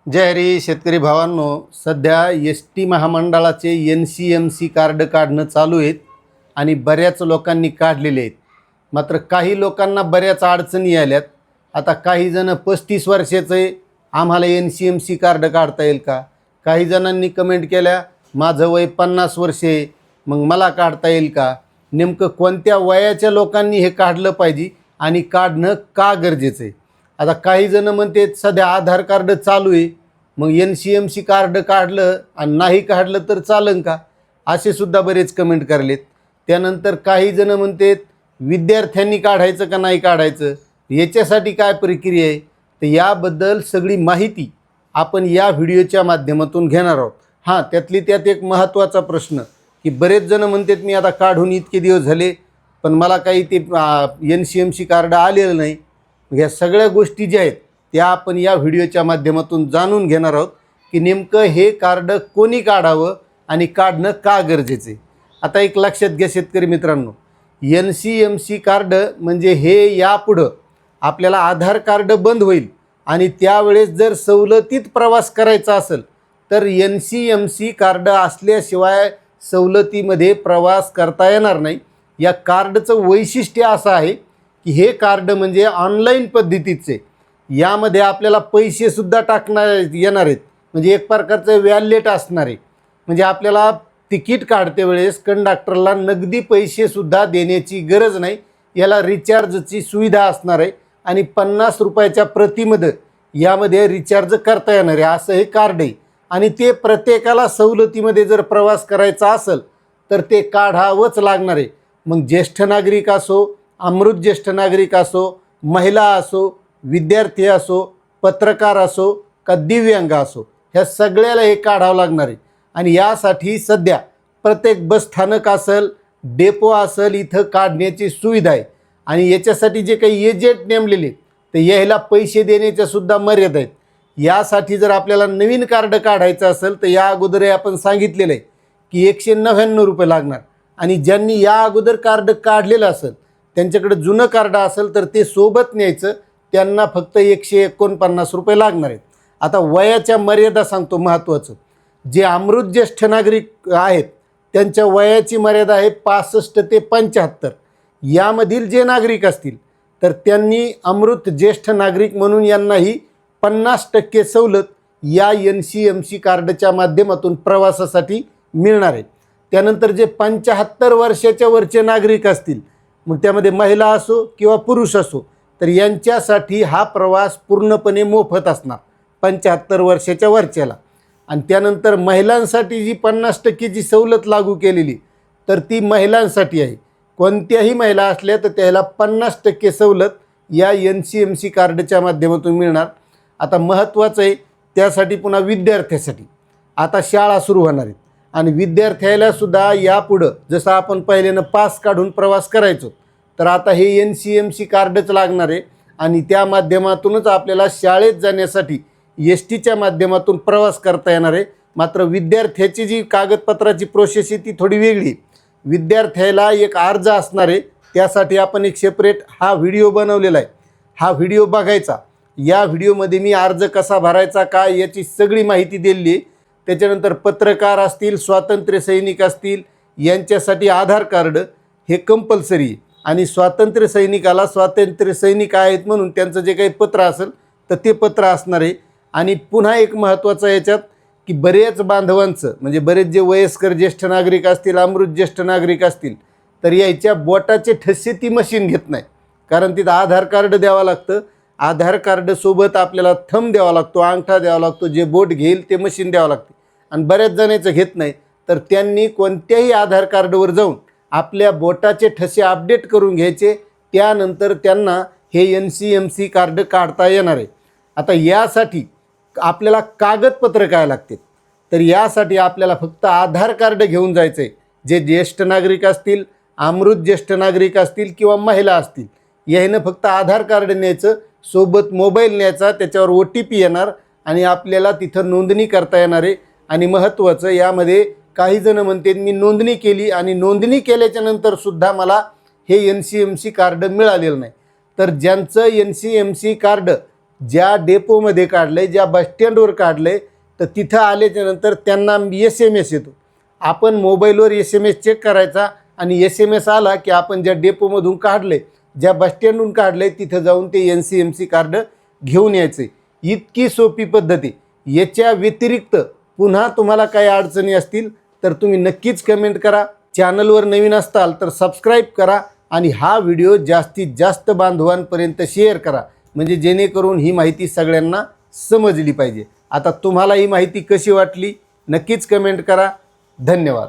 जय हरी शेतकरी भावांनो, सध्या एस टी महामंडळाचे NCMC कार्ड काढणं चालू आहेत आणि बऱ्याच लोकांनी काढलेले आहेत. मात्र काही लोकांना बऱ्याच अडचणी आल्यात. आता काही जण 35 वर्षाचे, आम्हाला NCMC कार्ड काढता येईल का? काही जणांनी कमेंट केल्या, माझं वय 50 वर्षे, मग मला काढता येईल का? नेमकं कोणत्या वयाच्या लोकांनी हे काढलं पाहिजे आणि काढणं का गरजेचं आहे? आता काही जण म्हणते सध्या आधार कार्ड चालू आहे, मग NCMC कार्ड काढलं आणि नाही काढलं तर चालन का? असे सुद्धा बरेच कमेंट करलेत. त्यानंतर काही जण म्हणतात विद्यार्थ्यांनी काढायचं का नाही काढायचं, याच्यासाठी काय प्रक्रिया आहे, तर याबद्दल सगळी माहिती आपण या व्हिडिओच्या माध्यमातून घेणार आहोत. हां, त्यात एक महत्त्वाचा प्रश्न की बरेच जण म्हणतात मी आता काढून इतके दिवस झाले पण मला काही ते NCMC कार्ड आलेलं नाही. ह्या सगळ्या गोष्टी ज्या आहेत त्या आपण या व्हिडिओच्या माध्यमातून जाणून घेणार आहोत की नेमकं हे कार्ड कोणी काढावं आणि काढणं का गरजेचं आहे. आता एक लक्षात घ्या शेतकरी मित्रांनो, NCMC कार्ड म्हणजे हे यापुढं आपल्याला आधार कार्ड बंद होईल आणि त्यावेळेस जर सवलतीत प्रवास करायचा असेल तर NCMC कार्ड असल्याशिवाय सवलतीमध्ये प्रवास करता येणार नाही. या कार्डचं वैशिष्ट्य असं आहे की हे कार्ड म्हणजे ऑनलाईन पद्धतीचे, यामध्ये आपल्याला पैसेसुद्धा टाकणार येणार आहेत, म्हणजे एक प्रकारचं वॅलेट असणार आहे. म्हणजे आपल्याला तिकीट काढते वेळेस कंडक्टरला नगदी पैसेसुद्धा देण्याची गरज नाही. याला रिचार्जची सुविधा असणार आहे आणि 50 रुपयाच्या प्रतिमध्ये यामध्ये रिचार्ज करता येणार आहे असं हे कार्ड आहे. आणि ते प्रत्येकाला सवलतीमध्ये जर प्रवास करायचा असेल तर ते काढावंच लागणार आहे. मग ज्येष्ठ नागरिक असो, अमृत ज्येष्ठ नागरिक असो, महिला असो, विद्यार्थी असो, पत्रकार असो का दिव्यांग असो, ह्या सगळ्याला हे काढावं लागणार आहे. आणि यासाठी सध्या प्रत्येक बसस्थानक असेल, डेपो असेल, इथं काढण्याची सुविधा आहे. आणि याच्यासाठी जे काही एजंट नेमलेले ते यायला पैसे देण्याच्यासुद्धा मर्यादा आहेत. यासाठी जर आपल्याला नवीन कार्ड काढायचं असेल तर या अगोदर आपण सांगितलेलं आहे की 199 रुपये लागणार. आणि ज्यांनी या अगोदर कार्ड काढलेलं असेल त्यांच्याकडे जुनं कार्ड असेल तर ते सोबत न्यायचं, त्यांना फक्त 149 रुपये लागणार आहेत. आता वयाच्या मर्यादा सांगतो महत्त्वाचं, जे अमृत ज्येष्ठ नागरिक आहेत त्यांच्या वयाची मर्यादा आहे 65 ते 75. यामधील जे नागरिक असतील तर त्यांनी अमृत ज्येष्ठ नागरिक म्हणून यांनाही 50% सवलत या NCMC कार्डच्या माध्यमातून प्रवासासाठी मिळणार आहे. त्यानंतर जे 75 वर्षाच्या वरचे नागरिक असतील, मग त्यामध्ये महिला असो किंवा पुरुष असो, तर यांच्यासाठी हा प्रवास पूर्णपणे मोफत असणार 75 वर्षाच्या वरच्याला. आणि त्यानंतर महिलांसाठी जी 50%ची सवलत लागू केलेली तर ती महिलांसाठी आहे. कोणत्याही महिला असल्या तर त्याला 50% सवलत या NCMC कार्डच्या माध्यमातून मिळणार. आता महत्त्वाचं आहे त्यासाठी पुन्हा विद्यार्थ्यासाठी आता शाळा सुरू होणार आहेत आणि विद्यार्थ्यालासुद्धा यापुढं जसं आपण पहिल्यानं पास काढून प्रवास करायचो तर आता हे NCMC कार्डच लागणार आहे. आणि त्या माध्यमातूनच आपल्याला शाळेत जाण्यासाठी STच्या माध्यमातून प्रवास करता येणार आहे. मात्र विद्यार्थ्याची जी कागदपत्राची प्रोसेस आहे ती थोडी वेगळी. विद्यार्थ्याला एक अर्ज असणार आहे, त्यासाठी आपण एक सेपरेट हा व्हिडिओ बनवलेला आहे. हा व्हिडिओ बघायचा. या व्हिडिओमध्ये मी अर्ज कसा भरायचा काय याची सगळी माहिती दिलेली आहे. त्याच्यानंतर पत्रकार असतील, स्वातंत्र्य सैनिक असतील, यांच्यासाठी आधार कार्ड हे कंपल्सरी आहे. आणि स्वातंत्र्य सैनिकाला स्वातंत्र्य सैनिक आहेत म्हणून त्यांचं जे काही पत्र असेल तर ते पत्र असणार आहे. आणि पुन्हा एक महत्त्वाचं याच्यात की बरेच बांधवांचं म्हणजे बरेच जे वयस्कर ज्येष्ठ नागरिक असतील, अमृत ज्येष्ठ नागरिक असतील, तर याच्या बोटाचे ठसे ती मशीन घेत नाही, कारण तिथं आधार कार्ड द्यावं लागतं. आधार कार्डसोबत आपल्याला थंब द्यावा लागतो, अंगठा द्यावा लागतो, जे बोट घेईल ते मशीन द्यावं लागते. आणि बऱ्याच जणांचं घेत नाही, तर त्यांनी कोणत्याही आधार कार्डवर जाऊन आपल्या बोटाचे ठसे अपडेट करून घ्यायचे. त्यानंतर त्यांना हे NCMC कार्ड काढता येणार आहे. आता यासाठी आपल्याला कागदपत्र काय लागते, तर यासाठी आपल्याला फक्त आधार कार्ड घेऊन जायचं आहे. जे ज्येष्ठ नागरिक असतील, अमृत ज्येष्ठ नागरिक असतील किंवा महिला असतील, यानं फक्त आधार कार्ड न्यायचं, सोबत मोबाईल न्यायचा, त्याच्यावर OTP येणार आणि आपल्याला तिथं नोंदणी करता येणार आहे. आणि महत्त्वाचं यामध्ये काही जण म्हणते मी नोंदणी केली आणि नोंदणी केल्याच्या नंतरसुद्धा मला हे NCMC कार्ड मिळालेलं नाही. तर ज्यांचं NCMC कार्ड ज्या डेपोमध्ये काढलं आहे, ज्या बसस्टँडवर काढलं आहे, तर तिथं आल्याच्यानंतर त्यांना SMS येतो. आपण मोबाईलवर SMS चेक करायचा आणि SMS आला की आपण ज्या डेपोमधून काढलं आहे, ज्या बसस्टँडहून काढलं आहे, तिथं जाऊन ते NCMC कार्ड घेऊन यायचं. इतकी सोपी पद्धती. याच्या व्यतिरिक्त पुन्हा तुम्हाला काही अडचणी असतील तर तुम्ही नक्कीच कमेंट करा. चॅनलवर नवीन असताल तर सबस्क्राईब करा आणि हा व्हिडिओ जास्तीत जास्त बांधवांपर्यंत शेअर करा, म्हणजे जेणेकरून ही माहिती सगळ्यांना समजली पाहिजे. आता तुम्हाला ही माहिती कशी वाटली नक्कीच कमेंट करा. धन्यवाद.